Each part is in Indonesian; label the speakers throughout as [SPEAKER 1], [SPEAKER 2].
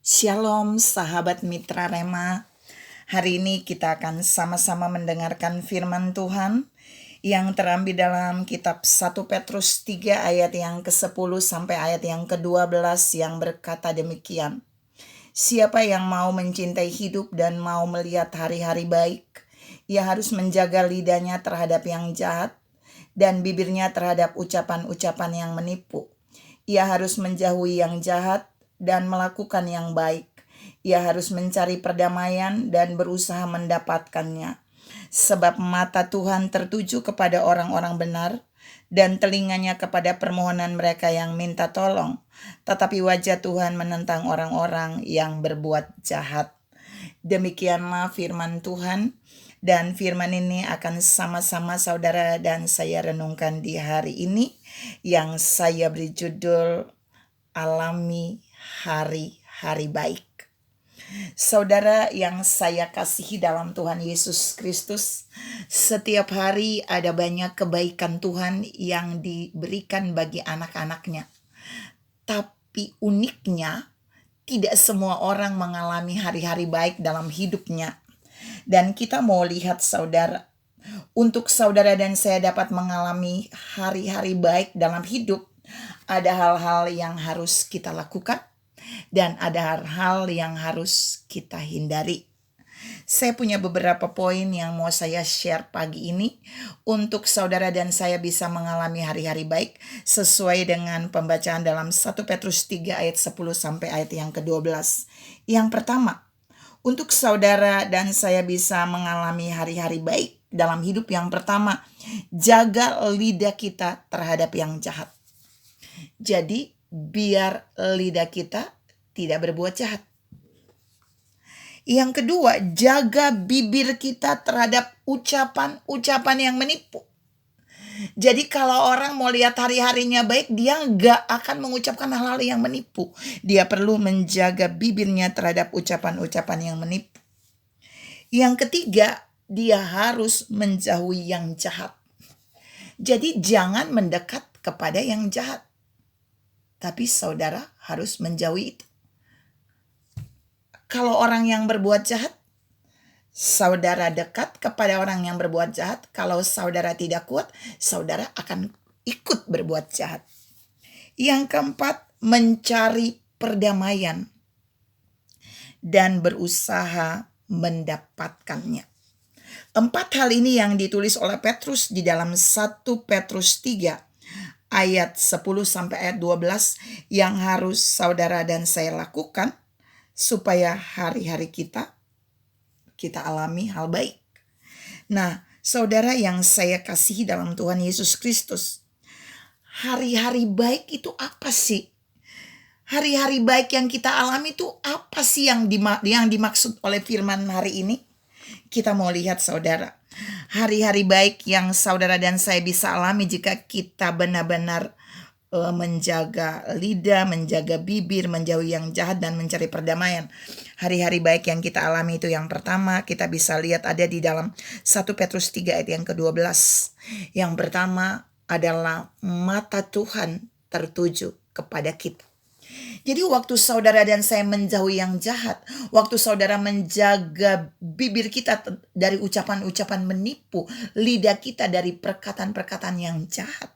[SPEAKER 1] Shalom sahabat mitra Rema. Hari ini kita akan sama-sama mendengarkan firman Tuhan yang terambil dalam kitab 1 Petrus 3 ayat yang ke-10 sampai ayat yang ke-12 yang berkata demikian. Siapa yang mau mencintai hidup dan mau melihat hari-hari baik, ia harus menjaga lidahnya terhadap yang jahat dan bibirnya terhadap ucapan-ucapan yang menipu. Ia harus menjauhi yang jahat dan melakukan yang baik. Ia harus mencari perdamaian dan berusaha mendapatkannya. Sebab mata Tuhan tertuju kepada orang-orang benar dan telinganya kepada permohonan mereka yang minta tolong. Tetapi wajah Tuhan menentang orang-orang yang berbuat jahat. Demikianlah firman Tuhan, dan firman ini akan sama-sama saudara dan saya renungkan di hari ini yang saya beri judul Alami Hari-Hari Baik. Saudara yang saya kasihi dalam Tuhan Yesus Kristus, setiap hari ada banyak kebaikan Tuhan yang diberikan bagi anak-anaknya. Tapi uniknya, tidak semua orang mengalami hari-hari baik dalam hidupnya. Dan kita mau lihat saudara, untuk saudara dan saya dapat mengalami hari-hari baik dalam hidup, ada hal-hal yang harus kita lakukan dan ada hal-hal yang harus kita hindari. Saya punya beberapa poin yang mau saya share pagi ini untuk saudara dan saya bisa mengalami hari-hari baik sesuai dengan pembacaan dalam 1 Petrus 3 ayat 10 sampai ayat yang ke-12. Yang pertama, untuk saudara dan saya bisa mengalami hari-hari baik dalam hidup, yang pertama, jaga lidah kita terhadap yang jahat. Jadi, biar lidah kita tidak berbuat jahat. Yang kedua, jaga bibir kita terhadap ucapan-ucapan yang menipu. Jadi kalau orang mau lihat hari-harinya baik, dia nggak akan mengucapkan hal-hal yang menipu. Dia perlu menjaga bibirnya terhadap ucapan-ucapan yang menipu. Yang ketiga, dia harus menjauhi yang jahat. Jadi jangan mendekat kepada yang jahat. Tapi saudara harus menjauhi itu. Kalau orang yang berbuat jahat, saudara dekat kepada orang yang berbuat jahat. Kalau saudara tidak kuat, saudara akan ikut berbuat jahat. Yang keempat, mencari perdamaian dan berusaha mendapatkannya. 4 hal ini yang ditulis oleh Petrus di dalam 1 Petrus 3 ayat 10 sampai ayat 12 yang harus saudara dan saya lakukan supaya hari-hari kita alami hal baik. Nah, saudara yang saya kasihi dalam Tuhan Yesus Kristus, hari-hari baik itu apa sih? Hari-hari baik yang kita alami itu apa sih yang dimaksud oleh firman hari ini? Kita mau lihat saudara, hari-hari baik yang saudara dan saya bisa alami jika kita benar-benar menjaga lidah, menjaga bibir, menjauhi yang jahat dan mencari perdamaian. Hari-hari baik yang kita alami itu yang pertama kita bisa lihat ada di dalam 1 Petrus 3 ayat yang ke-12. Yang pertama adalah mata Tuhan tertuju kepada kita. Jadi waktu saudara dan saya menjauhi yang jahat, waktu saudara menjaga bibir kita dari ucapan-ucapan menipu, lidah kita dari perkataan-perkataan yang jahat,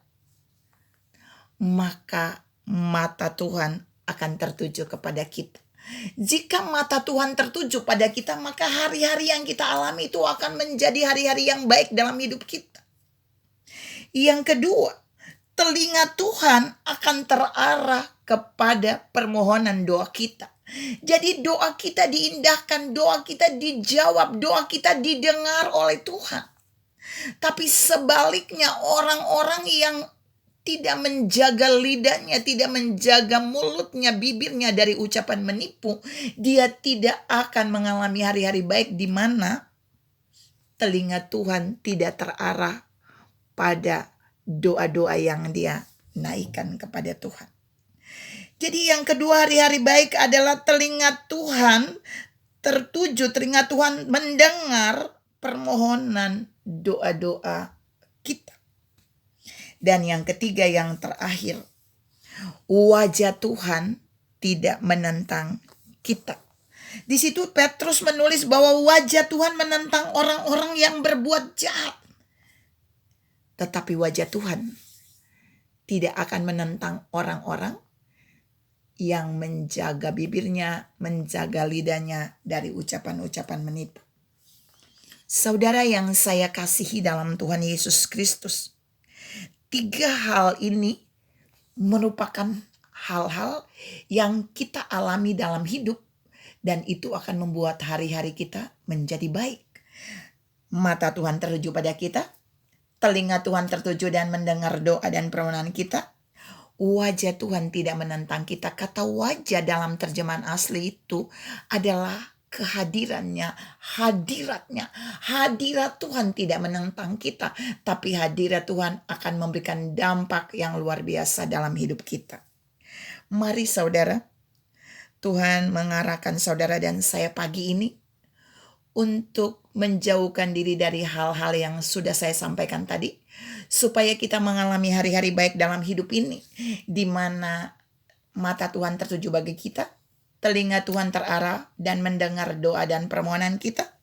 [SPEAKER 1] maka mata Tuhan akan tertuju kepada kita. Jika mata Tuhan tertuju pada kita, maka hari-hari yang kita alami itu akan menjadi hari-hari yang baik dalam hidup kita. Yang kedua, telinga Tuhan akan terarah kepada permohonan doa kita. Jadi doa kita diindahkan, doa kita dijawab, doa kita didengar oleh Tuhan. Tapi sebaliknya orang-orang yang tidak menjaga lidahnya, tidak menjaga mulutnya, bibirnya dari ucapan menipu, dia tidak akan mengalami hari-hari baik di mana telinga Tuhan tidak terarah pada doa-doa yang dia naikkan kepada Tuhan. Jadi yang kedua, hari-hari baik adalah telinga Tuhan tertuju, telinga Tuhan mendengar permohonan doa-doa kita. Dan yang ketiga, yang terakhir, wajah Tuhan tidak menentang kita. Di situ Petrus menulis bahwa wajah Tuhan menentang orang-orang yang berbuat jahat. Tetapi wajah Tuhan tidak akan menentang orang-orang yang menjaga bibirnya, menjaga lidahnya dari ucapan-ucapan menipu. Saudara yang saya kasihi dalam Tuhan Yesus Kristus, 3 hal ini merupakan hal-hal yang kita alami dalam hidup, dan itu akan membuat hari-hari kita menjadi baik. Mata Tuhan tertuju pada kita, telinga Tuhan tertuju dan mendengar doa dan permohonan kita. Wajah Tuhan tidak menentang kita. Kata wajah dalam terjemahan asli itu adalah kehadirannya, hadiratnya. Hadirat Tuhan tidak menentang kita, tapi hadirat Tuhan akan memberikan dampak yang luar biasa dalam hidup kita. Mari saudara, Tuhan mengarahkan saudara dan saya pagi ini untuk menjauhkan diri dari hal-hal yang sudah saya sampaikan tadi, supaya kita mengalami hari-hari baik dalam hidup ini, di mana mata Tuhan tertuju bagi kita, telinga Tuhan terarah dan mendengar doa dan permohonan kita,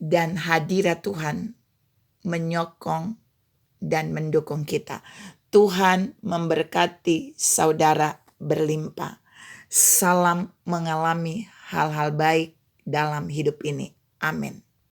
[SPEAKER 1] dan hadirat Tuhan menyokong dan mendukung kita. Tuhan memberkati saudara berlimpah. Salam mengalami hal-hal baik dalam hidup ini. Amin.